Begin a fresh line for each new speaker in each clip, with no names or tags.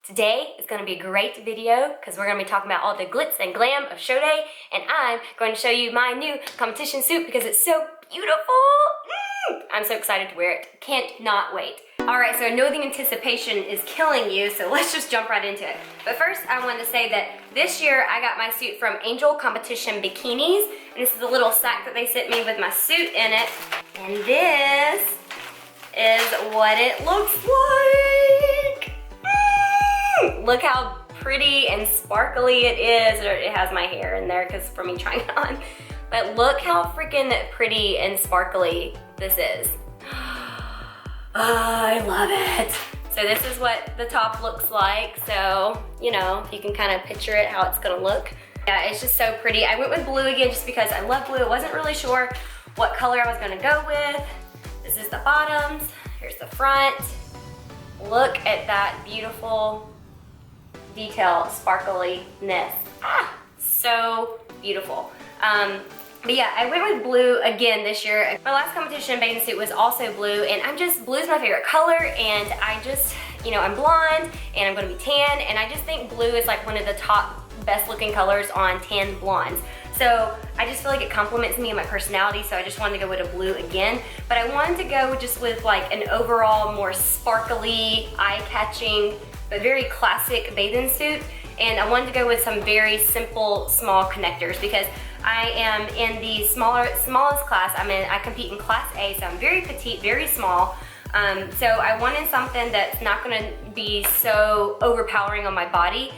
Today is going to be a great video because we're going to be talking about all the glitz and glam of show day, and I'm going to show you my new competition suit because it's so beautiful. I'm so excited to wear it. Can't not wait. Alright, so I know the anticipation is killing you, so let's just jump right into it. But first, I wanted to say that this year I got my suit from Angel Competition Bikinis, and this is a little sack that they sent me with my suit in it. And this is what it looks like. Look how pretty and sparkly it is. It has my hair in there because for me trying it on. But look how freaking pretty and sparkly this is. I love it. So this is what the top looks like. So, you know, you can kind of picture it, how it's gonna look. Yeah, it's just so pretty. I went with blue again just because I love blue. I wasn't really sure what color I was gonna go with. This is the bottoms. Here's the front. Look at that beautiful detail, sparkliness. So beautiful. But yeah, I went with blue again this year. My last competition bathing suit was also blue, and blue's my favorite color, and I just, you know, I'm blonde, and I'm gonna be tan, and I just think blue is like one of the top best looking colors on tan blondes. So I just feel like it complements me and my personality, so I just wanted to go with a blue again. But I wanted to go just with like an overall more sparkly, eye-catching, but very classic bathing suit. And I wanted to go with some very simple, small connectors because I am in the smallest class. I compete in class A, so I'm very petite, very small. So I wanted something that's not gonna be so overpowering on my body.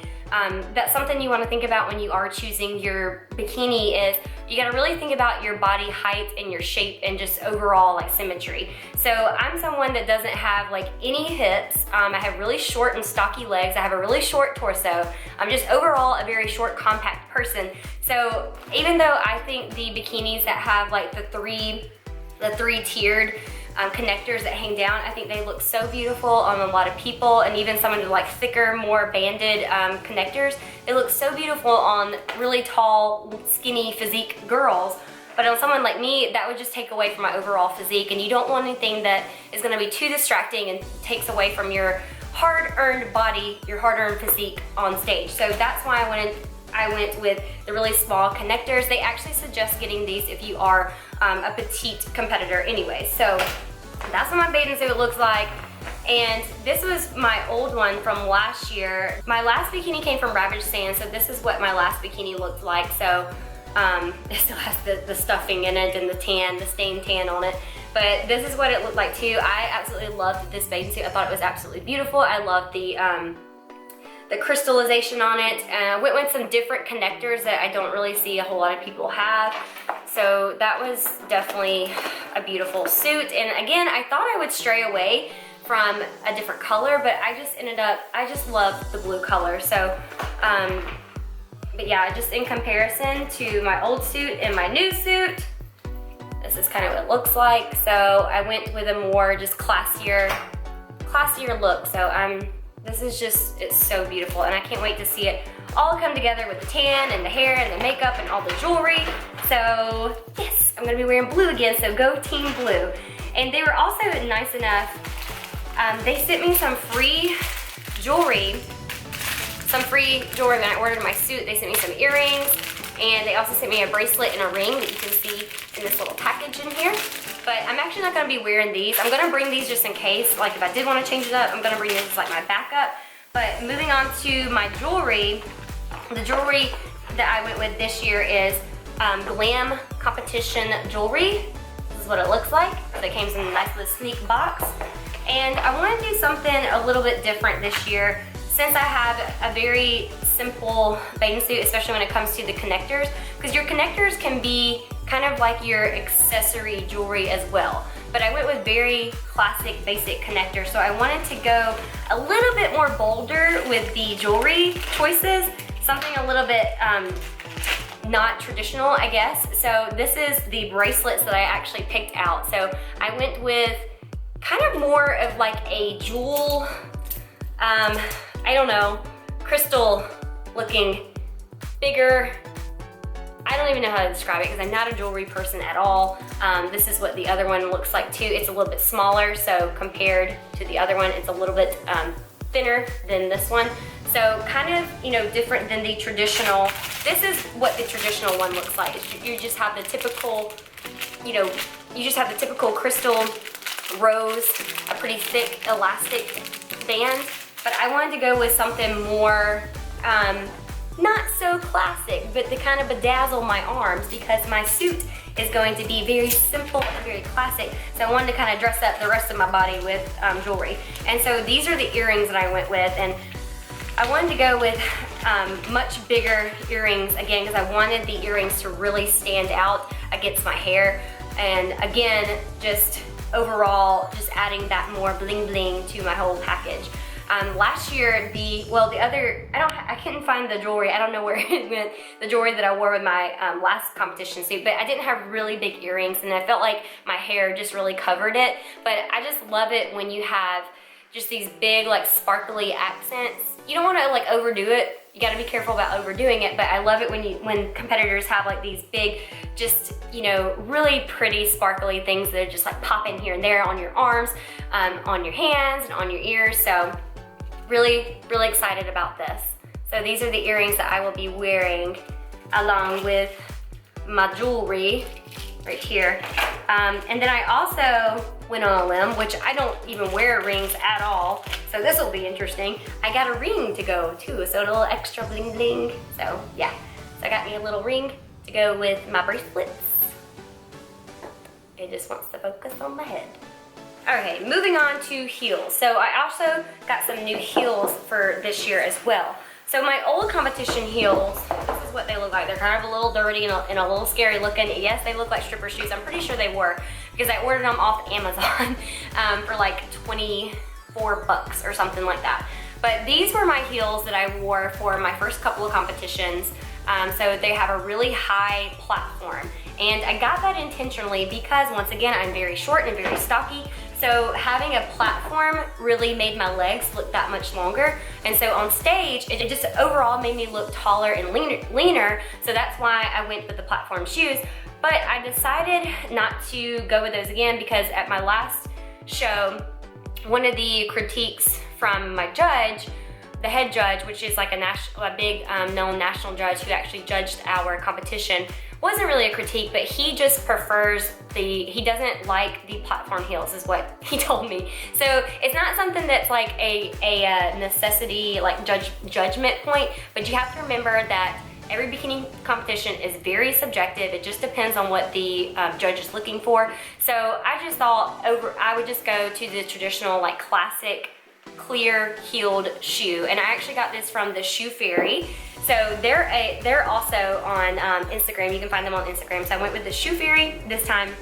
That's something you want to think about when you are choosing your bikini is you got to really think about your body height and your shape and just overall like symmetry. So I'm someone that doesn't have like any hips. I have really short and stocky legs. I have a really short torso. I'm just overall a very short, compact person. So even though I think the bikinis that have like the three tiered connectors that hang down, I think they look so beautiful on a lot of people, and even some of the like thicker, more banded connectors, they look so beautiful on really tall, skinny physique girls. But on someone like me, that would just take away from my overall physique, and you don't want anything that is gonna be too distracting and takes away from your hard-earned body, your hard-earned physique on stage. So that's why I went with the really small connectors. They actually suggest getting these if you are a petite competitor anyway. So that's what my bathing suit looks like. And this was my old one from last year. My last bikini came from Ravaged Sand, so this is what my last bikini looked like. So it still has the stuffing in it and the stained tan on it. But this is what it looked like too. I absolutely loved this bathing suit. I thought it was absolutely beautiful. I loved the crystallization on it, and I went with some different connectors that I don't really see a whole lot of people have. So that was definitely a beautiful suit. And again, I thought I would stray away from a different color, but I just loved the blue color. So, but yeah, just in comparison to my old suit and my new suit, this is kind of what it looks like. So I went with a more just classier look. So this is just, it's so beautiful, and I can't wait to see it all come together with the tan and the hair and the makeup and all the jewelry. So yes, I'm gonna be wearing blue again, so go Team Blue. And they were also nice enough, they sent me some free jewelry when I ordered my suit. They sent me some earrings, and they also sent me a bracelet and a ring that you can see in this little package in here. But I'm actually not gonna be wearing these. I'm gonna bring these just in case, like if I did wanna change it up, I'm gonna bring this as like my backup. But moving on to my jewelry, the jewelry that I went with this year is GLAM competition jewelry. This is what it looks like. So it came in a nice little sleek box. And I wanna do something a little bit different this year since I have a very simple bathing suit, especially when it comes to the connectors, because your connectors can be kind of like your accessory jewelry as well. But I went with very classic, basic connectors, so I wanted to go a little bit more bolder with the jewelry choices, something a little bit not traditional, I guess. So this is the bracelets that I actually picked out. So I went with kind of more of like a jewel, I don't know, crystal looking, bigger. I don't even know how to describe it because I'm not a jewelry person at all. This is what the other one looks like too. It's a little bit smaller, so compared to the other one, it's a little bit thinner than this one. So kind of, you know, different than the traditional. This is what the traditional one looks like. You just have the typical, you know, you just have the typical crystal rose, a pretty thick elastic band. But I wanted to go with something more, not so classic, but to kind of bedazzle my arms because my suit is going to be very simple and very classic. So I wanted to kind of dress up the rest of my body with jewelry. And so these are the earrings that I went with, and I wanted to go with much bigger earrings again because I wanted the earrings to really stand out against my hair. And again, just overall, just adding that more bling bling to my whole package. Last year, I couldn't find the jewelry. I don't know where it went, the jewelry that I wore with my last competition suit, but I didn't have really big earrings and I felt like my hair just really covered it. But I just love it when you have just these big, like sparkly accents. You don't want to like overdo it. You got to be careful about overdoing it, but I love it when competitors have like these big, just, you know, really pretty sparkly things that are just like popping here and there on your arms, on your hands and on your ears. So really, really excited about this. So these are the earrings that I will be wearing along with my jewelry right here. And then I also went on a limb, which I don't even wear rings at all. So this will be interesting. I got a ring to go too, so a little extra bling bling. So yeah, so I got me a little ring to go with my bracelets. It just wants to focus on my head. Okay, moving on to heels. So I also got some new heels for this year as well. So my old competition heels, this is what they look like. They're kind of a little dirty and a little scary looking. Yes, they look like stripper shoes. I'm pretty sure they were because I ordered them off Amazon for like 24 bucks or something like that. But these were my heels that I wore for my first couple of competitions. So they have a really high platform. And I got that intentionally because once again, I'm very short and very stocky. So having a platform really made my legs look that much longer. And so on stage, it just overall made me look taller and leaner. So that's why I went with the platform shoes. But I decided not to go with those again because at my last show, one of the critiques from my judge, the head judge, which is like a big known national judge who actually judged our competition, wasn't really a critique, but he just prefers he doesn't like the platform heels is what he told me. So it's not something that's like a necessity, like judgment point, but you have to remember that every bikini competition is very subjective. It just depends on what the judge is looking for. So I just thought I would just go to the traditional like classic clear heeled shoe, and I actually got this from the Shoe Fairy. So they're also on Instagram. You can find them on Instagram. So I went with the Shoe Fairy this time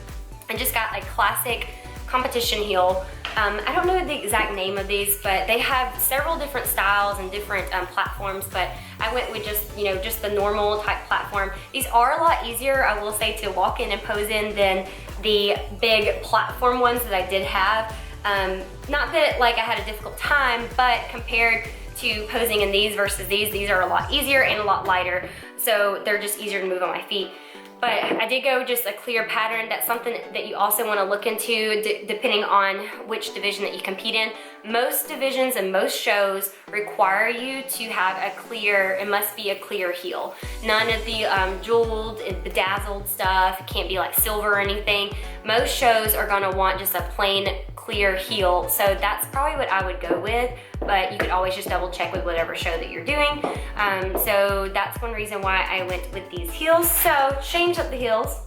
and just got a classic competition heel. I don't know the exact name of these, but they have several different styles and different platforms, but I went with just, you know, just the normal type platform. These are a lot easier, I will say, to walk in and pose in than the big platform ones that I did have. Not that like I had a difficult time, but compared to posing in these versus these are a lot easier and a lot lighter. So they're just easier to move on my feet. But I did go just a clear pattern. That's something that you also want to look into depending on which division that you compete in. Most divisions and most shows require you to have a clear, it must be a clear heel. None of the jeweled and bedazzled stuff, it can't be like silver or anything. Most shows are gonna want just a plain clear heel. So that's probably what I would go with, but you could always just double check with whatever show that you're doing. So that's one reason why I went with these heels. So change up the heels.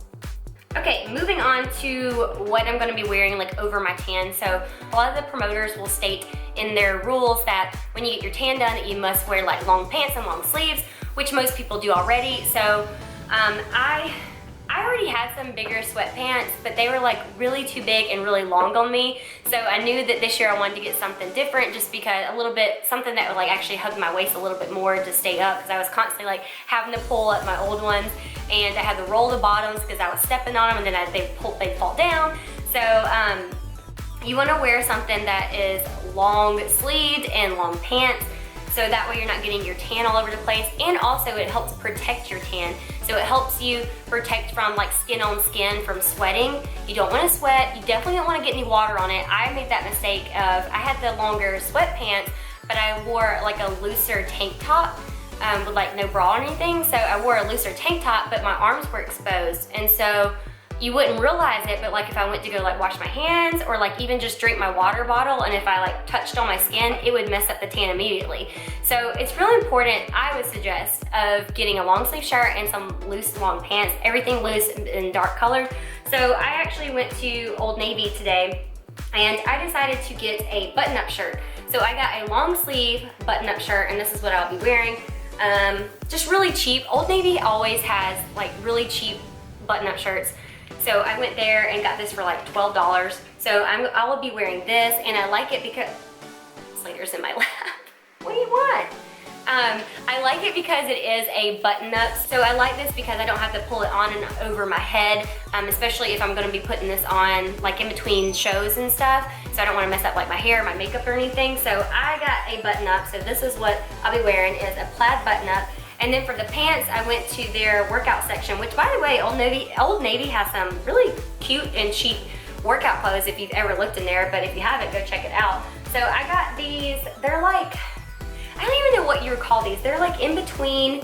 Okay, moving on to what I'm gonna be wearing like over my tan. So a lot of the promoters will state in their rules that when you get your tan done, that you must wear like long pants and long sleeves, which most people do already. So I already had some bigger sweatpants, but they were like really too big and really long on me. So I knew that this year I wanted to get something different, just because a little bit, something that would like actually hug my waist a little bit more to stay up, because I was constantly like having to pull up my old ones, and I had to roll the bottoms because I was stepping on them, and then they'd fall down. So you want to wear something that is long sleeved and long pants, so that way you're not getting your tan all over the place, and also it helps protect your tan. So it helps you protect from like skin on skin from sweating. You don't want to sweat. You definitely don't want to get any water on it. I made that mistake of, I had the longer sweatpants, but I wore like a looser tank top with like no bra or anything. So I wore a looser tank top, but my arms were exposed. And so you wouldn't realize it, but like if I went to go like wash my hands or like even just drink my water bottle, and if I like touched on my skin, it would mess up the tan immediately. So it's really important, I would suggest, of getting a long sleeve shirt and some loose long pants, everything loose and dark colors. So I actually went to Old Navy today and I decided to get a button-up shirt. So I got a long sleeve button-up shirt, and this is what I'll be wearing. Just really cheap. Old Navy always has like really cheap button-up shirts. So I went there and got this for like $12. So I will be wearing this, and I like it because Slater's in my lap. What do you want? I like it because it is a button-up. So I like this because I don't have to pull it on and over my head, especially if I'm gonna be putting this on like in between shows and stuff. So I don't wanna mess up like my hair, my makeup or anything. So I got a button-up. So this is what I'll be wearing, is a plaid button-up. And then for the pants, I went to their workout section, which by the way, Old Navy has some really cute and cheap workout clothes if you've ever looked in there, but if you haven't, go check it out. So I got these, they're like, I don't even know what you would call these. They're like in between,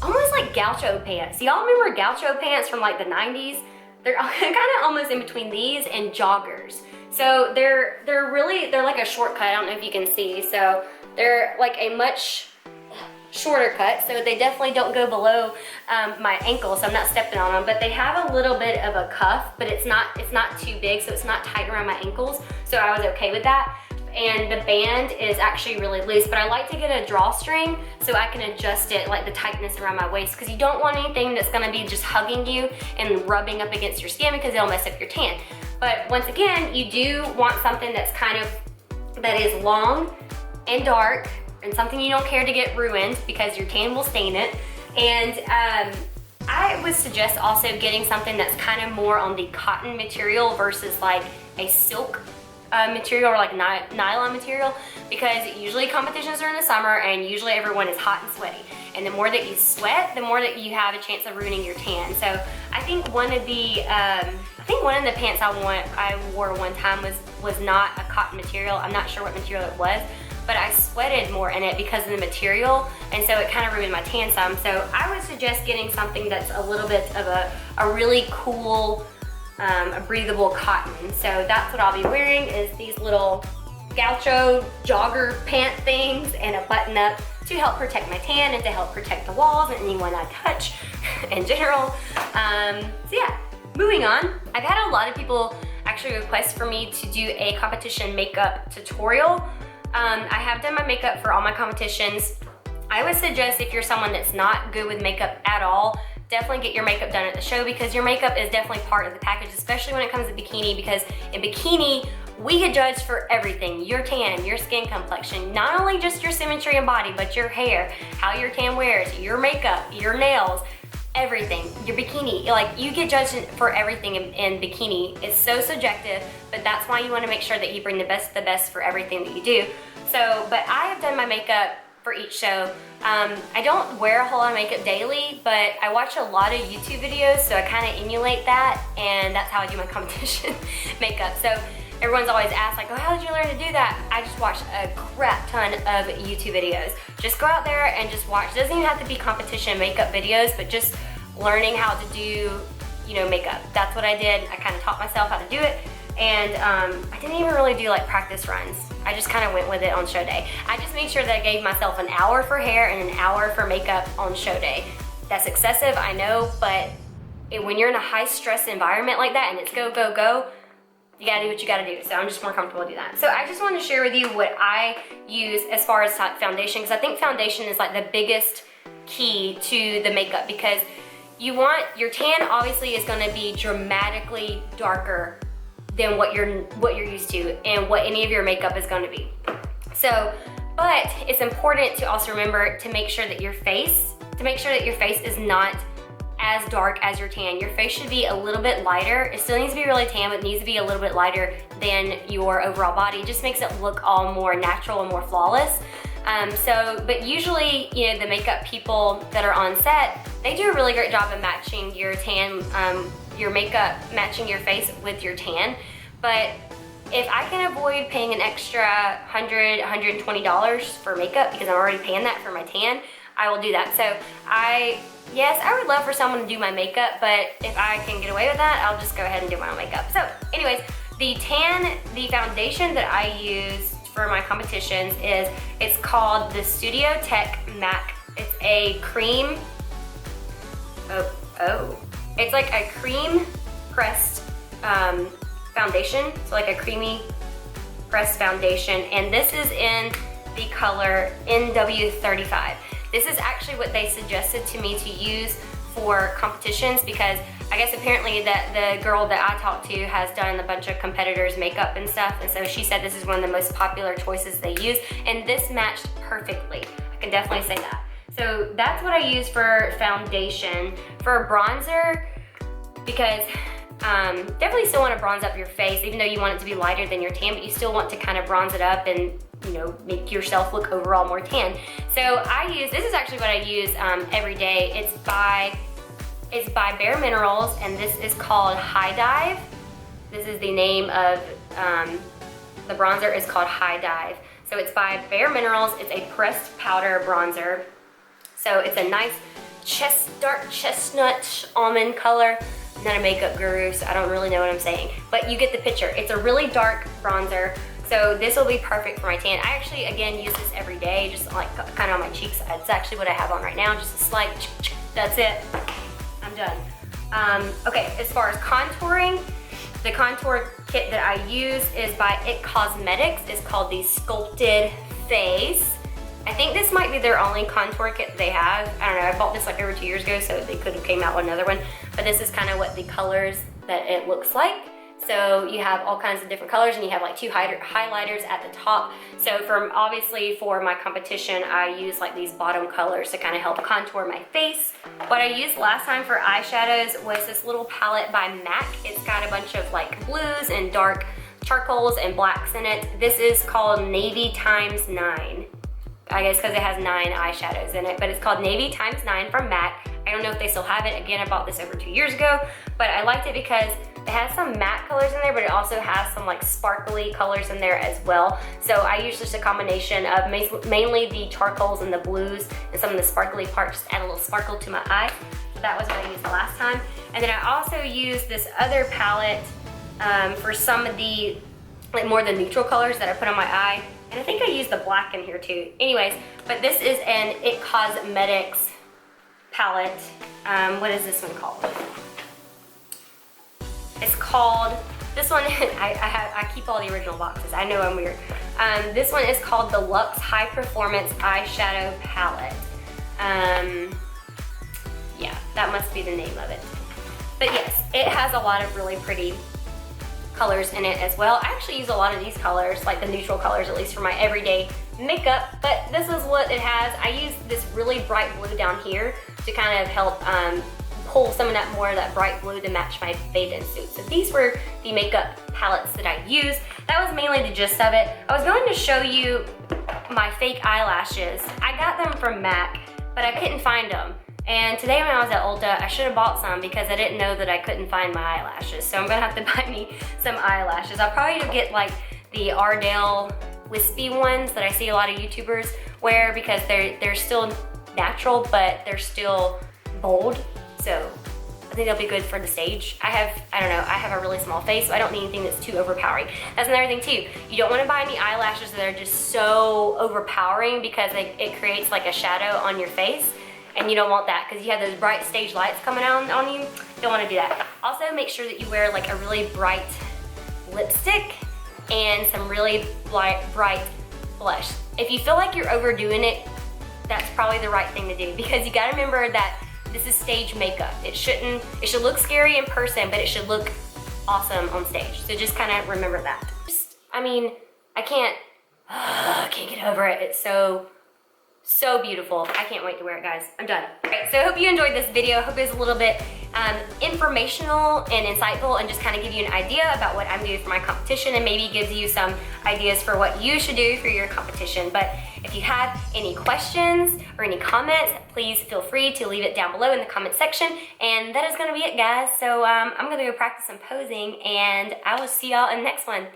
almost like gaucho pants. Y'all remember gaucho pants from like the 90s? They're kind of almost in between these and joggers. So they're like a shortcut, I don't know if you can see. So they're like a much shorter cut, so they definitely don't go below my ankle, so I'm not stepping on them, but they have a little bit of a cuff, but it's not too big, so it's not tight around my ankles, so I was okay with that. And the band is actually really loose, but I like to get a drawstring so I can adjust it, like the tightness around my waist, because you don't want anything that's gonna be just hugging you and rubbing up against your skin, because it'll mess up your tan. But once again, you do want something that's that is long and dark, and something you don't care to get ruined, because your tan will stain it. And I would suggest also getting something that's kind of more on the cotton material versus like a silk material or like nylon material, because usually competitions are in the summer and usually everyone is hot and sweaty. And the more that you sweat, the more that you have a chance of ruining your tan. So I think one of the pants I wore one time was not a cotton material. I'm not sure what material it was, but I sweated more in it because of the material, and so it kind of ruined my tan some. So I would suggest getting something that's a little bit of a really cool, a breathable cotton. So that's what I'll be wearing, is these little gaucho jogger pant things and a button up to help protect my tan and to help protect the walls and anyone I touch in general. So yeah, moving on. I've had a lot of people actually request for me to do a competition makeup tutorial. I have done my makeup for all my competitions. I would suggest, if you're someone that's not good with makeup at all, definitely get your makeup done at the show, because your makeup is definitely part of the package, especially when it comes to bikini, because in bikini, we get judged for everything. Your tan, your skin complexion, not only just your symmetry and body, but your hair, how your tan wears, your makeup, your nails, everything, your bikini. Like, you get judged for everything in bikini. It's so subjective, but that's why you want to make sure that you bring the best for everything that you do. So, but I have done my makeup for each show. I don't wear a whole lot of makeup daily, but I watch a lot of YouTube videos, so I kind of emulate that, and that's how I do my competition makeup. So everyone's always asked, like, oh, how did you learn to do that? I just watched a crap ton of YouTube videos. Just go out there and just watch. It doesn't even have to be competition makeup videos, but just learning how to do, you know, makeup. That's what I did. I kind of taught myself how to do it. And I didn't even really do like practice runs. I just kind of went with it on show day. I just made sure that I gave myself an hour for hair and an hour for makeup on show day. That's excessive, I know, but when you're in a high stress environment like that and it's go, go, go, you gotta do what you gotta do. So I'm just more comfortable to do that. So I just want to share with you what I use as far as foundation, because I think foundation is like the biggest key to the makeup, because you want, your tan obviously is gonna be dramatically darker than what you're used to and what any of your makeup is going to be. So, but it's important to also remember to make sure that your face is not as dark as your tan. Your face should be a little bit lighter. It still needs to be really tan, but it needs to be a little bit lighter than your overall body. It just makes it look all more natural and more flawless. But usually, you know, the makeup people that are on set, they do a really great job of matching your tan, your makeup matching your face with your tan. But if I can avoid paying an extra $100, $120 for makeup because I'm already paying that for my tan, I will do that. So yes, I would love for someone to do my makeup, but if I can get away with that, I'll just go ahead and do my own makeup. So anyways, the foundation that I use for my competitions it's called the Studio Tech MAC. It's a cream, it's like a cream pressed foundation, so like a creamy pressed foundation, and this is in the color NW35. This is actually what they suggested to me to use for competitions because I guess apparently that the girl that I talked to has done a bunch of competitors' makeup and stuff, and so she said this is one of the most popular choices they use, and this matched perfectly. I can definitely say that. So that's what I use for foundation. For bronzer, because definitely still want to bronze up your face, even though you want it to be lighter than your tan, but you still want to kind of bronze it up and, you know, make yourself look overall more tan. So this is actually what I use every day. It's by Bare Minerals, and this is called High Dive. This is the name of, the bronzer is called High Dive. So it's by Bare Minerals. It's a pressed powder bronzer. So it's a nice dark chestnut almond color. I'm not a makeup guru, so I don't really know what I'm saying, but you get the picture. It's a really dark bronzer, so this will be perfect for my tan. I actually, again, use this every day, just like kind of on my cheeks. It's actually what I have on right now, just a slight, that's it. I'm done. Okay, as far as contouring, the contour kit that I use is by IT Cosmetics. It's called the Sculpted Face. I think this might be their only contour kit they have. I don't know, I bought this like over 2 years ago, so they could have came out with another one. But this is kind of what the colors that it looks like. So you have all kinds of different colors, and you have like 2 highlighters at the top. So obviously for my competition, I use like these bottom colors to kind of help contour my face. What I used last time for eyeshadows was this little palette by MAC. It's got a bunch of like blues and dark charcoals and blacks in it. This is called Navy x 9. I guess because it has 9 eyeshadows in it, but it's called Navy x 9 from MAC. I don't know if they still have it. Again, I bought this over 2 years ago, but I liked it because it has some matte colors in there, but it also has some like sparkly colors in there as well. So I use just a combination of mainly the charcoals and the blues and some of the sparkly parts, just add a little sparkle to my eye. So that was what I used the last time. And then I also used this other palette for some of the, like more the neutral colors that I put on my eye. And I think I used the black in here too. Anyways, but this is an IT Cosmetics palette. What is this one called? It's called, this one, I keep all the original boxes. I know I'm weird. This one is called the Luxe High Performance Eyeshadow Palette. Yeah, that must be the name of it. But yes, it has a lot of really pretty colors in it as well. I actually use a lot of these colors, like the neutral colors, at least for my everyday makeup, but this is what it has. I use this really bright blue down here to kind of help pull some of that more of that bright blue to match my bathing suit. So these were the makeup palettes that I used. That was mainly the gist of it. I was going to show you my fake eyelashes. I got them from MAC, but I couldn't find them. And today when I was at Ulta, I should have bought some because I didn't know that I couldn't find my eyelashes. So I'm gonna have to buy me some eyelashes. I'll probably get like the Ardell wispy ones that I see a lot of YouTubers wear because they're still natural, but they're still bold. So I think they'll be good for the stage. I have a really small face, so I don't need anything that's too overpowering. That's another thing too. You don't wanna buy any eyelashes that are just so overpowering because it creates like a shadow on your face. And you don't want that because you have those bright stage lights coming on you. You don't want to do that. Also, make sure that you wear like a really bright lipstick and some really bright blush. If you feel like you're overdoing it, that's probably the right thing to do because you gotta remember that this is stage makeup. It should look scary in person, but it should look awesome on stage. So just kind of remember that. I can't get over it. It's so beautiful. I can't wait to wear it, guys. I'm done. All right, so I hope you enjoyed this video. I hope it was a little bit informational and insightful and just kind of give you an idea about what I'm doing for my competition and maybe gives you some ideas for what you should do for your competition. But if you have any questions or any comments, please feel free to leave it down below in the comment section. And that is gonna be it, guys. So I'm gonna go practice some posing and I will see y'all in the next one.